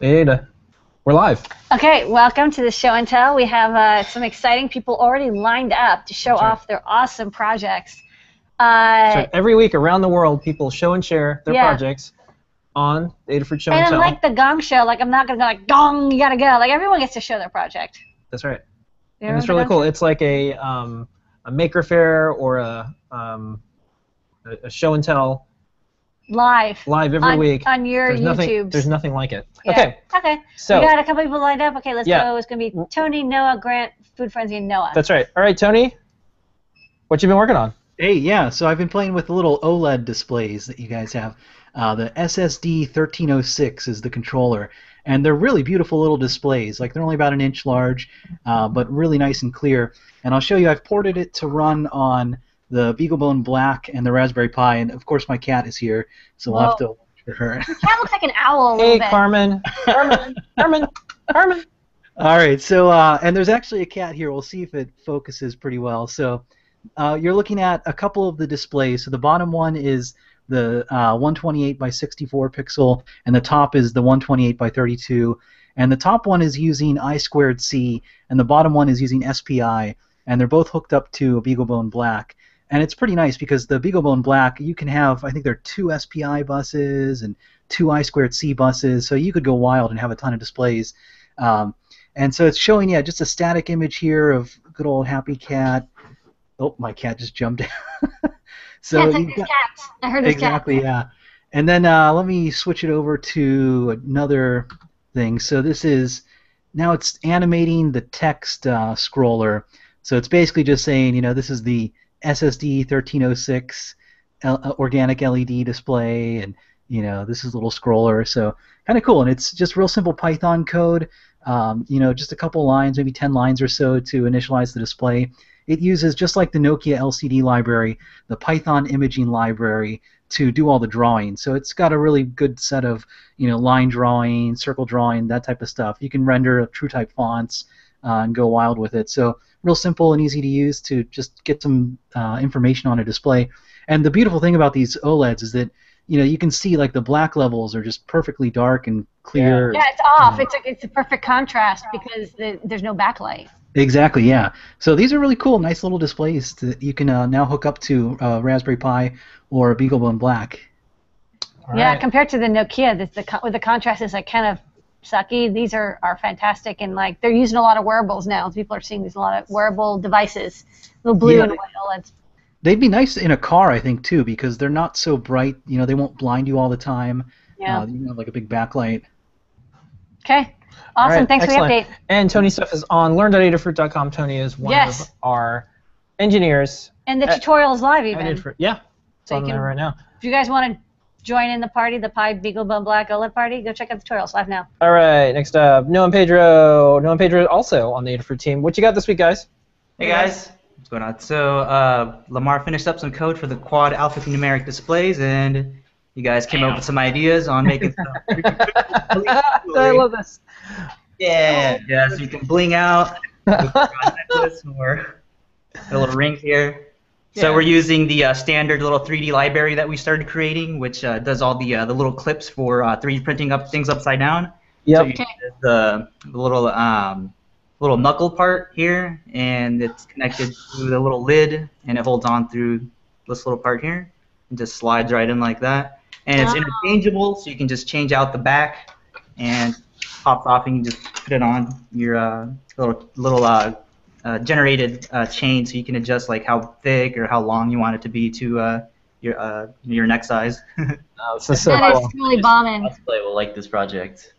Ada. We're live. Okay, welcome to the show and tell. We have some exciting people already lined up to show off their awesome projects. So every week around the world, people show and share their projects on the Adafruit Show and Tell. And like the gong show, like I'm not going to go like, gong, you got to go. Like everyone gets to show their project. That's right. And it's really cool. It's like a maker fair or a show and tell. Live every week on your YouTube. There's nothing like it. Yeah. Okay. So we got a couple people lined up. Okay, let's go. It's gonna be Tony, Noah, Grant, Food Frenzy, and Noah. That's right. All right, Tony. What you been working on? Hey, yeah. So I've been playing with the little OLED displays that you guys have. The SSD 1306 is the controller, and they're really beautiful little displays. Like they're only about an inch large, but really nice and clear. And I'll show you. I've ported it to run on the BeagleBone Black and the Raspberry Pi, and of course my cat is here, so we'll have to watch for her. The cat looks like an owl a little bit. Hey, Carmen. Carmen. All right, so and there's actually a cat here. We'll see if it focuses pretty well. So you're looking at a couple of the displays. So the bottom one is the 128 by 64 pixel, and the top is the 128 by 32. And the top one is using I2C, and the bottom one is using SPI, and they're both hooked up to a BeagleBone Black. And it's pretty nice because the BeagleBone Black, you can have, I think there are 2 SPI buses and 2 I2C buses, so you could go wild and have a ton of displays. And so it's showing, just a static image here of good old happy cat. Oh, my cat just jumped out. So I heard his cat. Exactly, yeah. And then let me switch it over to another thing. So this is, now it's animating the text scroller. So it's basically just saying, this is the SSD 1306 organic LED display, and this is a little scroller, so kind of cool. And it's just real simple Python code, just a couple lines, maybe 10 lines or so to initialize the display. It uses, just like the Nokia LCD library, the Python imaging library to do all the drawing. So it's got a really good set of line drawing, circle drawing, that type of stuff. You can render TrueType fonts and go wild with it. So real simple and easy to use to just get some information on a display. And the beautiful thing about these OLEDs is that you can see like the black levels are just perfectly dark and clear. Yeah, it's off. It's a perfect contrast because there's no backlight. Exactly, yeah. So these are really cool, nice little displays that you can now hook up to Raspberry Pi or a BeagleBone Black. Compared to the Nokia, with the contrast is like kind of sucky. These are fantastic, and like they're using a lot of wearables now. People are seeing these a lot of wearable devices, little blue and white OLEDs. They'd be nice in a car, I think, too, because they're not so bright. They won't blind you all the time. Yeah. You can have like a big backlight. Okay. Awesome. Right, thanks excellent. for the update. And Tony's stuff is on learn.adafruit.com. Tony is one of our engineers. And the tutorial is live even. It's So on there right now. If you guys want to join in the party, the Pi BeagleBone Black OLED party, go check out the tutorials live now. All right, next up, Noah and Pedro. Noah and Pedro also on the Adafruit team. What you got this week, guys? Hey guys, what's going on? So Lamar finished up some code for the quad alphanumeric displays, and you guys came up with some ideas on making some. I love this. Yeah. So you can bling out with a necklace or a little ring here. So we're using the standard little 3D library that we started creating, which does all the little clips for 3D printing up things upside down. Yep. So you use the little knuckle part here, and it's connected to the little lid, and it holds on through this little part here. It just slides right in like that. And it's interchangeable, so you can just change out the back and pops off, and you just put it on your little generated chain, so you can adjust like how thick or how long you want it to be to your neck size. This is so That cool. is really bombing. Display will like this project.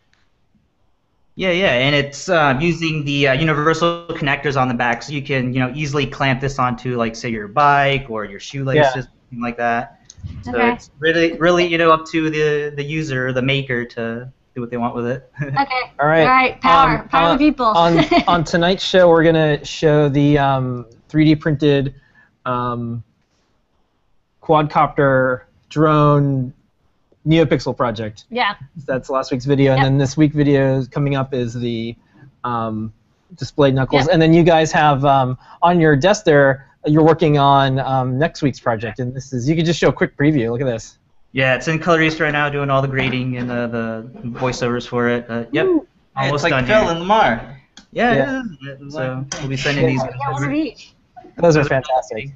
Yeah, and it's using the universal connectors on the back, so you can easily clamp this onto, like, say, your bike or your shoelaces, something like that. So it's really up to the user, the maker, to do what they want with it. Okay. All right. Power the people. on tonight's show, we're gonna show the 3D printed quadcopter drone NeoPixel project. Yeah. That's last week's video, and then this week's video coming up is the display knuckles, and then you guys have on your desk there. You're working on next week's project, and this is, you can just show a quick preview. Look at this. Yeah, it's in Color East right now, doing all the grading and the voiceovers for it. Yep, Hey, almost it's like done Phil here. and Lamar. Yeah, it is. So we'll be sending these. Yeah, one of each. Those are fantastic.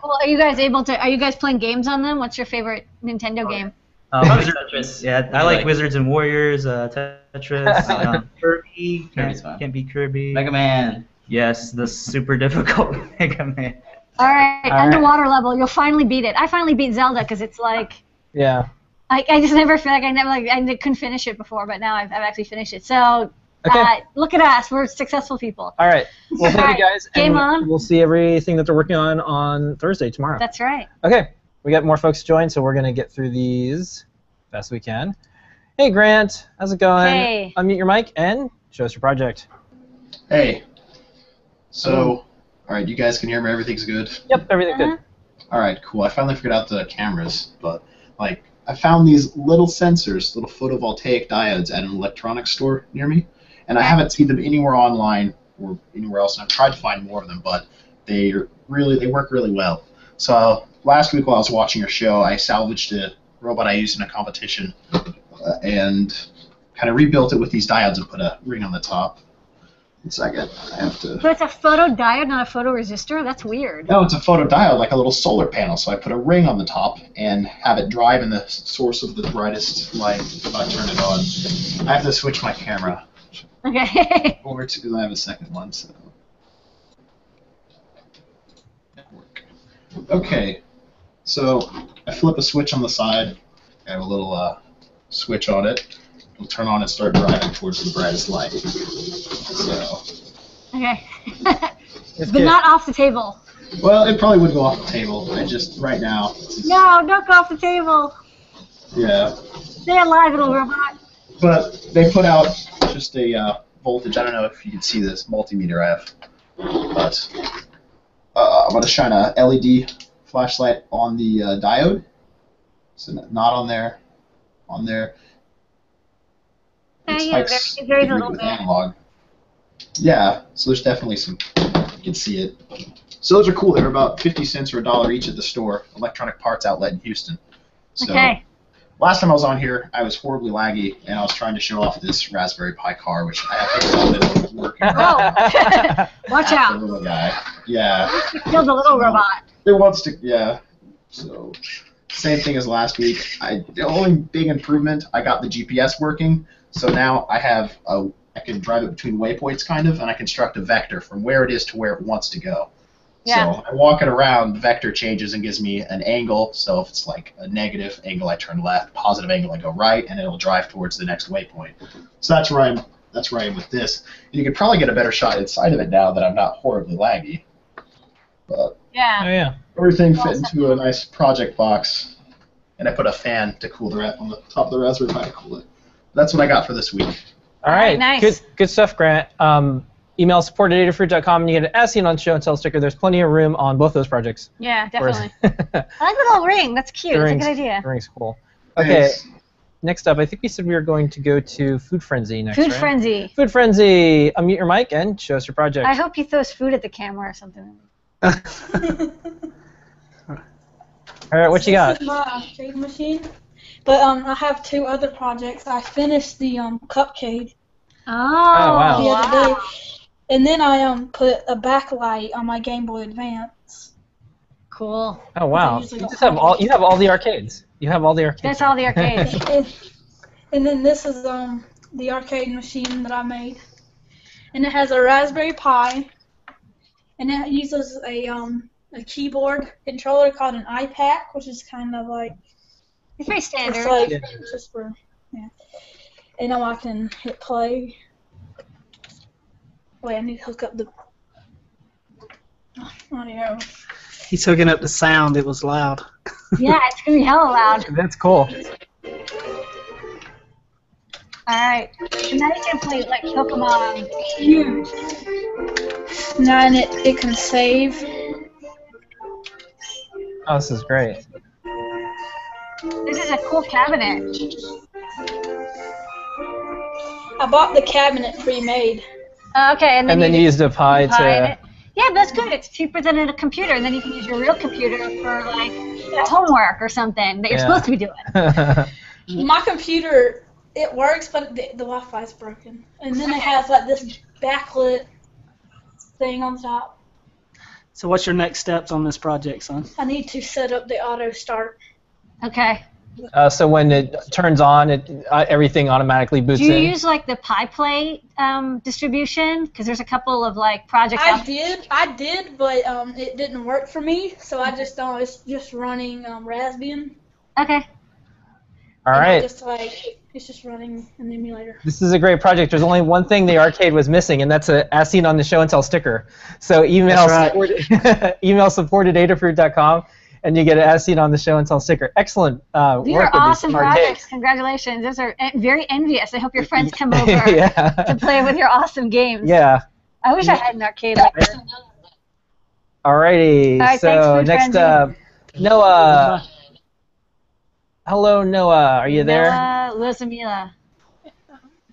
Cool. Are you guys able to? Are you guys playing games on them? What's your favorite Nintendo game? Wizards, Tetris. yeah, I like Wizards and Warriors, Tetris, Kirby, Kirby's fun. can't beat Kirby. Mega Man. Yes, the super difficult Mega Man. All right, underwater level. You'll finally beat it. I finally beat Zelda because it's like Yeah. I just never feel like I couldn't finish it before, but now I've actually finished it. So Okay. look at us. We're successful people. All right. Well, thank you guys. Game and on. We'll see everything that they're working on Thursday, tomorrow. That's right. Okay. We got more folks to join, so we're going to get through these best we can. Hey, Grant. How's it going? Hey. Unmute your mic and show us your project. Hey. So, all right, you guys can hear me. Everything's good. Yep, everything's good. All right, cool. I finally figured out the cameras, but like I found these little sensors, little photovoltaic diodes at an electronics store near me, and I haven't seen them anywhere online or anywhere else. And I've tried to find more of them, but they work really well. So last week while I was watching your show, I salvaged a robot I used in a competition and kind of rebuilt it with these diodes and put a ring on the top. 1 second, I have to. So it's a photodiode, not a photoresistor? That's weird. No, it's a photodiode, like a little solar panel. So I put a ring on the top and have it drive in the source of the brightest light if I turn it on. I have to switch my camera Okay. over to, because I have a second one. So. Okay, so I flip a switch on the side. I have a little switch on it. It'll turn on and start driving towards the brightest light. So. Okay. But not off the table. Well, it probably would go off the table. I just, right now. No, don't go off the table. Yeah. Stay alive, little robot. But they put out just a voltage. I don't know if you can see this multimeter I have. But I'm going to shine a LED flashlight on the diode. So not on there. On there. It's like very little with bit. analog. Yeah, so there's definitely some, you can see it. So those are cool. They're about 50 cents or $1 each at the store, electronic parts outlet in Houston. So Okay. last time I was on here, I was horribly laggy, and I was trying to show off this Raspberry Pi car, which I have to tell that it wasn't working. Oh. Watch The out. little guy. Yeah. Kill the little robot. It wants to, yeah. So same thing as last week. The only big improvement, I got the GPS working. So now I have I can drive it between waypoints kind of, and I construct a vector from where it is to where it wants to go. Yeah. So I walk it around, the vector changes and gives me an angle. So if it's like a negative angle, I turn left. Positive angle, I go right, and it'll drive towards the next waypoint. So that's where I am with this. And you could probably get a better shot inside of it now that I'm not horribly laggy. But Yeah. Oh, yeah. everything fit into a nice project box, and I put a fan to cool on the top of the Raspberry Pi to cool it. That's what I got for this week. All right. Nice. Good stuff, Grant. Email support@adafruit.com, and you get an As Seen on Show and Tell sticker. There's plenty of room on both those projects. Yeah, for us. definitely. I like the little ring. That's cute. The That's a ring's- good idea. The ring's cool. Okay. Thanks. Next up, I think we said we were going to go to Food Frenzy next, Food right? Frenzy. Food Frenzy. Unmute your mic and show us your project. I hope he throws food at the camera or something. All right, what you got? This is my arcade machine, but I have 2 other projects. I finished the cupcake Oh, wow. the other day, and then I put a backlight on my Game Boy Advance. Cool. Oh wow! usually You don't just have have all. it. You have all the arcades. You have all the arcades. That's all the arcades. And then this is the arcade machine that I made, and it has a Raspberry Pi, and it uses a keyboard controller called an iPad, which is kind of like It's very standard. it's like Yeah. just for and now I can hit play. Wait, I need to hook up the audio. He's hooking up the sound. It was loud. Yeah, it's gonna be hella loud. That's cool. All right. So now you can play like Pokemon. Huge. Now and it can save. Oh, this is great. This is a cool cabinet. I bought the cabinet pre-made. Okay, and then you used a Pi Pi in to. it. Yeah, that's good. It's cheaper than in a computer, and then you can use your real computer for like That's homework or something that you're supposed to be doing. My computer, it works, but the Wi-Fi is broken. And then it has like this backlit thing on top. So what's your next steps on this project, son? I need to set up the auto start. Okay. So when it turns on, everything automatically boots in. Do you use like the PiPlay distribution? Because there's a couple of like projects. I did, but it didn't work for me. So I just it's just running Raspbian. Okay. All right. It's just running an emulator. This is a great project. There's only one thing the arcade was missing, and that's a as seen on the show and tell sticker. So email support at adafruit.com. And you get an as seen on the show and tell sticker. Excellent work. These are awesome projects. Congratulations. Those are very envious. I hope your friends come over to play with your awesome games. Yeah. I wish I had an arcade like this. Alrighty. All right, so next up, Noah. Hello, Noah. Are you there? Noah Lozamila.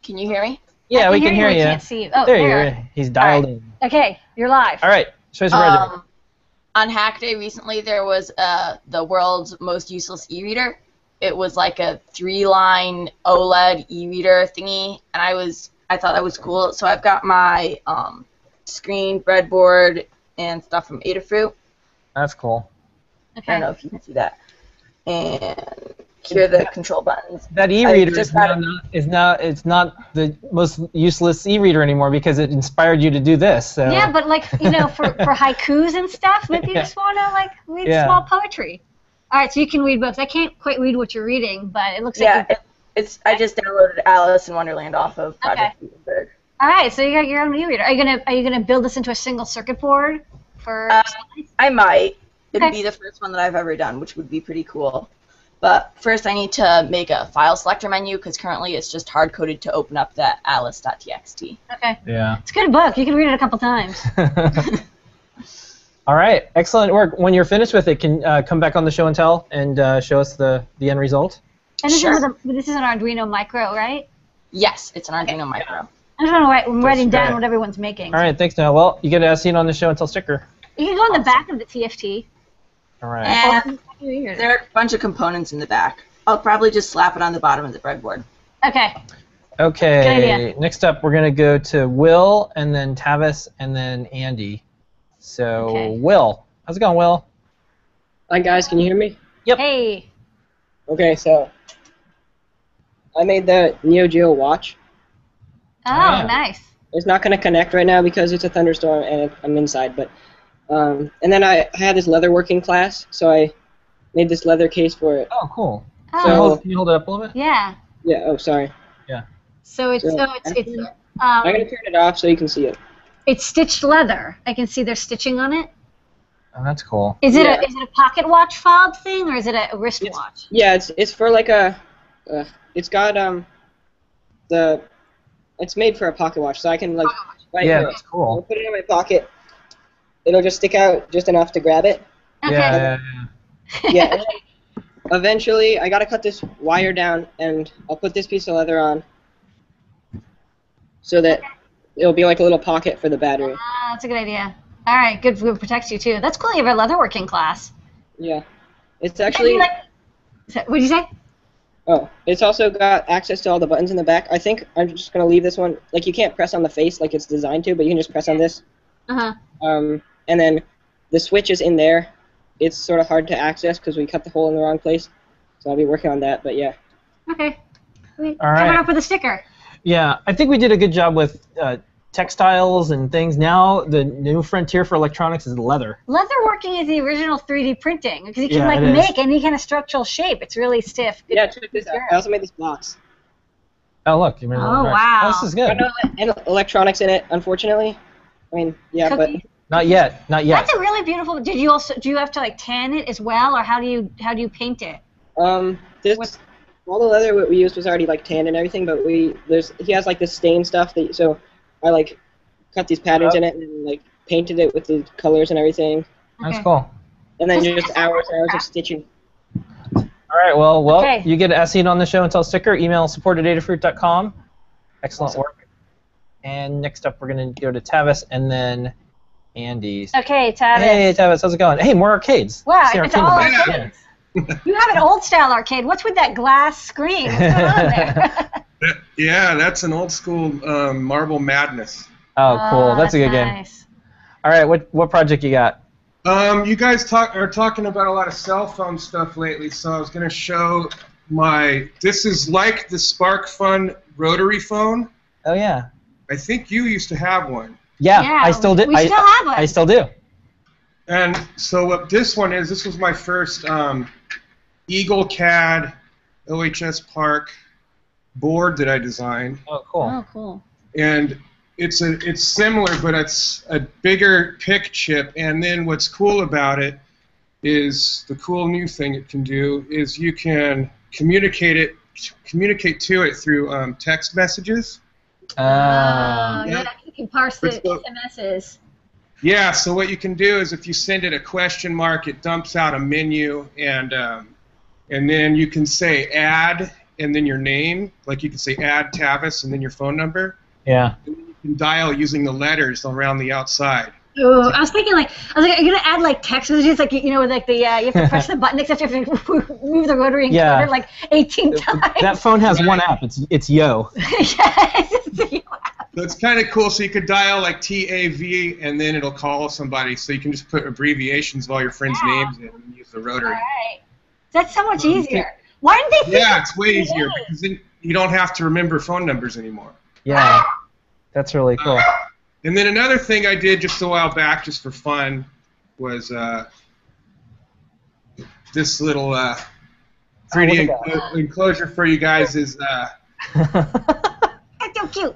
Can you hear me? Yeah, we can hear you. I can't see you. Oh, there you are. He's dialed in. Okay, you're live. All right. Show us your project. On Hack Day recently, there was the world's most useless e-reader. It was like a 3-line OLED e-reader thingy, and I thought that was cool. So I've got my screen, breadboard, and stuff from Adafruit. That's cool. Okay. I don't know if you can see that. And here are the control buttons. That e-reader is not the most useless e-reader anymore because it inspired you to do this. So. Yeah, but like for haikus and stuff, maybe you just want to read small poetry. All right, so you can read books. I can't quite read what you're reading, but it looks like I just downloaded Alice in Wonderland off of Project Gutenberg. All right, so you got your own e-reader. Are you gonna build this into a single circuit board for? I might. It'd be the first one that I've ever done, which would be pretty cool. But first I need to make a file selector menu because currently it's just hard-coded to open up that alice.txt. Okay. Yeah. It's a good book. You can read it a couple times. All right. Excellent work. When you're finished with it, can come back on the show and tell and show us the end result? And this is an Arduino Micro, right? Yes, it's an Arduino Micro. I just want to I'm writing down what everyone's making. All right. Thanks, Noah. Well, you get as seen on the show and tell sticker. You can go on the back of the TFT. All right. And there are a bunch of components in the back. I'll probably just slap it on the bottom of the breadboard. Okay. Okay. Good idea. Next up, we're going to go to Will, and then Tavis, and then Andy. So, Will. How's it going, Will? Hi, guys. Can you hear me? Yep. Hey. Okay, so I made the Neo Geo watch. Oh, nice. It's not going to connect right now because it's a thunderstorm and I'm inside, but and then I had this leather working class, so I made this leather case for it. Oh, cool. Oh. Can you hold it up a little bit? Yeah. Yeah. Oh, sorry. Yeah. So it's I'm gonna turn it off so you can see it. It's stitched leather. I can see there's stitching on it. Oh, that's cool. Is it a pocket watch fob thing or is it a wristwatch? Yeah, it's for like a. It's got it's made for a pocket watch, so I can like. That's cool. I'll put it in my pocket. It'll just stick out just enough to grab it. Okay. Yeah. Yeah. And then eventually, I gotta cut this wire down, and I'll put this piece of leather on, so that it'll be like a little pocket for the battery. That's a good idea. All right, good. It protects you too. That's cool. You have a leatherworking class. Yeah. It's actually. What'd you say? Oh, it's also got access to all the buttons in the back. I think I'm just gonna leave this one. Like you can't press on the face like it's designed to, but you can just press on this. And then the switch is in there. It's sort of hard to access because we cut the hole in the wrong place. So I'll be working on that, but yeah. Okay. All right. Cover it up with a sticker. Yeah, I think we did a good job with textiles and things. Now the new frontier for electronics is leather. Leatherworking is the original 3D printing because you can make any kind of structural shape. It's really stiff. Yeah, check this out. I also made this box. Oh, look. You remember wow. Oh, this is good. And electronics in it, unfortunately. I mean, yeah, but not yet. That's a really beautiful. Do you have to like tan it as well, or how do you paint it? All the leather we used was already like tanned and everything, but he has like this stain stuff so I like cut these patterns in it and like painted it with the colors and everything. That's cool. And then just hours of stitching. All right, well, you get as seen on the show and tell sticker. Email support@adafruit.com. Excellent work. And next up, we're going to go to Tavis and then Andy. Okay, Tavis. Hey, Tavis, how's it going? Hey, more arcades. Wow, it's all arcades. You have an old style arcade. What's with that glass screen? What's going on there? Yeah, that's an old school Marble Madness. Oh, cool. That's a good game. All right, what project you got? You guys are talking about a lot of cell phone stuff lately, so I was going to show this is like the SparkFun rotary phone. Oh, yeah. I think you used to have one. Yeah, I still do. We still have one. I still do. And so what this one is, this was my first Eagle CAD OHS Park board that I designed. Oh, cool. Oh, cool. And it's similar, but it's a bigger PIC chip. And then what's cool about it is the cool new thing it can do is you can communicate to it through text messages. Yeah, you can parse the SMSs. Yeah, so what you can do is if you send it a question mark, it dumps out a menu, and then you can say add and then your name, like you can say add Tavis and then your phone number. Yeah. And then you can dial using the letters around the outside. Oh, I was thinking are you gonna add like text messages, like you have to press the button, except you have to move the rotary encoder like 18 times. That phone has one app. It's Yo. Yes, it's the Yo app. So it's kind of cool. So you could dial like TAV, and then it'll call somebody. So you can just put abbreviations of all your friends' names in and use the rotary. All right. That's so much easier. Why didn't they? Yeah, it's way easier because then you don't have to remember phone numbers anymore. Yeah, that's really cool. And then another thing I did just a while back, just for fun, was this little 3D enclosure for you guys is. That's so cute.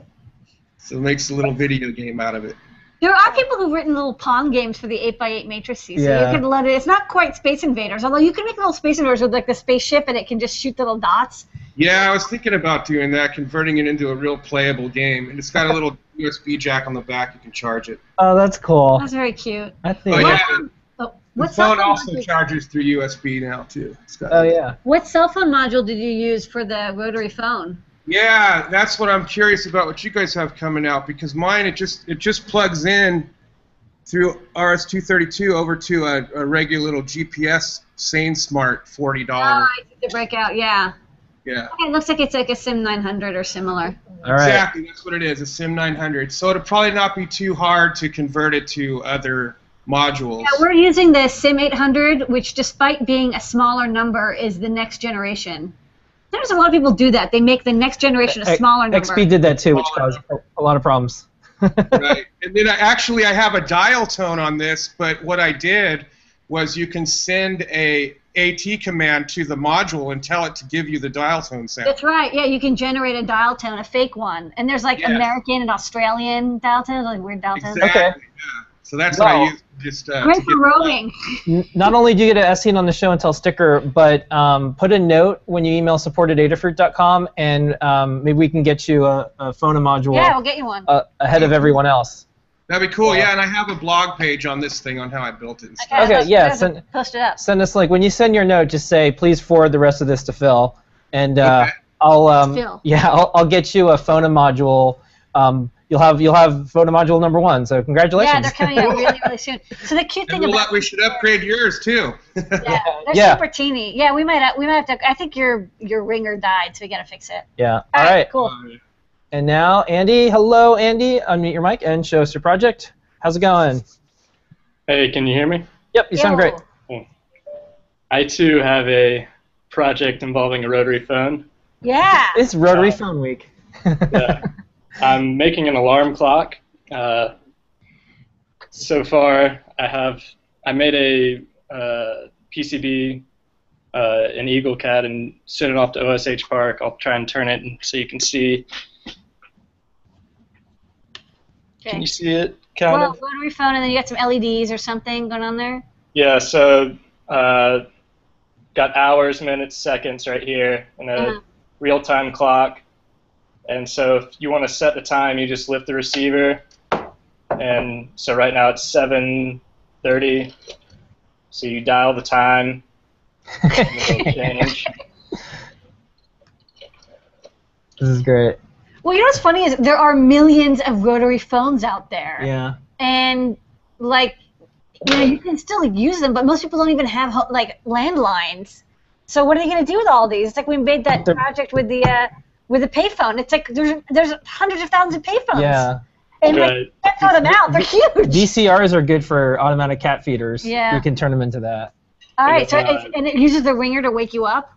So it makes a little video game out of it. There are people who've written little Pong games for the 8x8 matrices. So you could let it. It's not quite Space Invaders, although you can make little Space Invaders with like the spaceship, and it can just shoot little dots. Yeah, I was thinking about doing that, converting it into a real playable game, and it's got a little USB jack on the back. You can charge it. Oh, that's cool. That's very cute. I think. Oh yeah. The phone also charges through USB now too. Oh yeah. What cell phone module did you use for the rotary phone? Yeah, that's what I'm curious about. What you guys have coming out, because mine it just plugs in through RS-232 over to a regular little GPS SaneSmart $40. Oh, I see the breakout. Yeah. Yeah. Okay, it looks like it's like a SIM 900 or similar. All right. Exactly, that's what it is, a SIM 900. So it'll probably not be too hard to convert it to other modules. Yeah, we're using the SIM 800, which despite being a smaller number is the next generation. There's a lot of people do that. They make the next generation a smaller number. XP did that too, which caused a lot of problems. Right. And then I have a dial tone on this, but what I did was you can send a AT command to the module and tell it to give you the dial tone sound. That's right. Yeah, you can generate a dial tone, a fake one. And there's like American and Australian dial tones, like weird dial tones. Exactly. Okay. Yeah. So that's what I use. Just great for roaming. Not only do you get a SCN on the show and tell sticker, but put a note when you email support@adafruit.com, and maybe we can get you a phono module. Yeah, we'll get you one. Ahead of everyone else. That'd be cool. Yeah, and I have a blog page on this thing on how I built it and stuff. Okay, yeah. Post it up. Send us a link. When you send your note, just say, please forward the rest of this to Phil, and I'll get you a phono module. You'll have photo module number 1, so congratulations. Yeah, they're coming out really, really soon. So the cute thing about we should upgrade yours too. Yeah, they're super teeny. Yeah, we might have to. I think your ringer died, so we gotta fix it. Yeah. All right. Cool. And now, Andy. Hello, Andy. Unmute your mic and show us your project. How's it going? Hey, can you hear me? Yep, you sound great. Cool. I too have a project involving a rotary phone. Yeah. It's Rotary Phone Week. Yeah. I'm making an alarm clock. So far, I made a PCB in Eagle CAD and sent it off to OSH Park. I'll try and turn it so you can see. Okay. Can you see it? Kind of? Rotary phone, and then you got some LEDs or something going on there. Yeah. So got hours, minutes, seconds right here, and a real-time clock. And so if you want to set the time, you just lift the receiver. And so right now it's 7:30. So you dial the time. And it'll change. This is great. Well, you know what's funny is there are millions of rotary phones out there. Yeah. And like, you can still use them, but most people don't even have like landlines. So what are they going to do with all these? It's like we made that project with the payphone. It's like there's hundreds of thousands of payphones. Yeah. And like, you can't throw them out. They're huge. VCRs are good for automatic cat feeders. Yeah. You can turn them into that. All right. So and it uses the ringer to wake you up.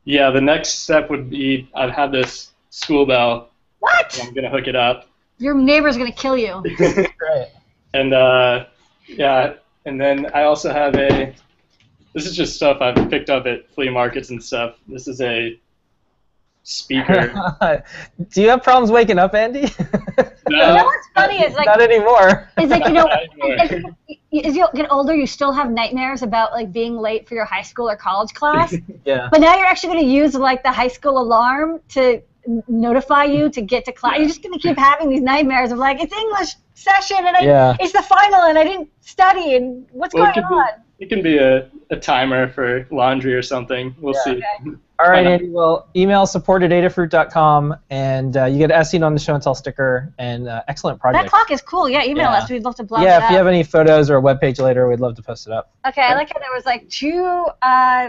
Yeah. The next step would be I'd have this school bell. What? I'm gonna hook it up. Your neighbor's gonna kill you. Right. And yeah. And then I also have this is just stuff I've picked up at flea markets and stuff. This is a speaker. Do you have problems waking up, Andy? No. You know what's funny is like Not anymore. It's like as you get older, you still have nightmares about like being late for your high school or college class. Yeah. But now you're actually going to use like the high school alarm to notify you to get to class. You're just going to keep having these nightmares of like it's English session and it's the final and I didn't study and what's going on. It can be a timer for laundry or something. We'll see. Okay. All right, Andy. Well, email support@adafruit.com, and you get as seen on the show and tell sticker, and excellent project. That clock is cool. Yeah, email us. We'd love to blog it Yeah, up. if you have any photos or a web page later, we'd love to post it up. Okay, I like how there was like 2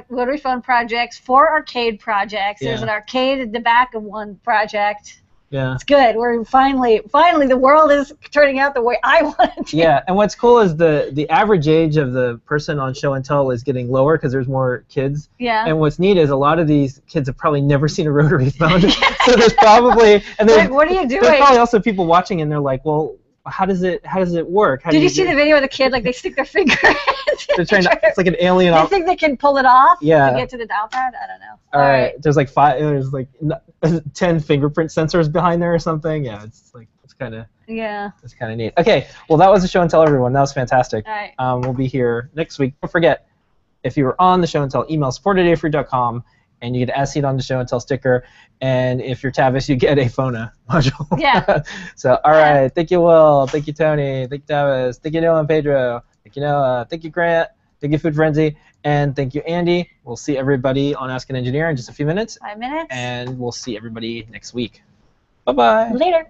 rotary phone projects, 4 arcade projects. There's an arcade at the back of one project. Yeah. It's good. We're finally the world is turning out the way I want it to. Yeah, and what's cool is the average age of the person on show and tell is getting lower because there's more kids. Yeah. And what's neat is a lot of these kids have probably never seen a rotary phone. So there's probably like, what are you doing? There's probably also people watching and they're like, well, how does it work? Did you see the video of the kid? Like they stick their finger in? They're trying to, it's like an alien. They think they can pull it off? Yeah. To get to the dial pad? I don't know. All right. There's like 10 fingerprint sensors behind there or something. Yeah, it's kind of. Yeah. It's kind of neat. Okay. Well, that was the show and tell, everyone. That was fantastic. All right. We'll be here next week. Don't forget, if you were on the show and tell, email support@adafruit.com. And you get an as-seen on the show and tell sticker. And if you're Tavis, you get a Phona module. Yeah. So, all right. Thank you, Will. Thank you, Tony. Thank you, Tavis. Thank you, Noah and Pedro. Thank you, Noah. Thank you, Grant. Thank you, Food Frenzy. And thank you, Andy. We'll see everybody on Ask an Engineer in just a few minutes. 5 minutes. And we'll see everybody next week. Bye-bye. Later.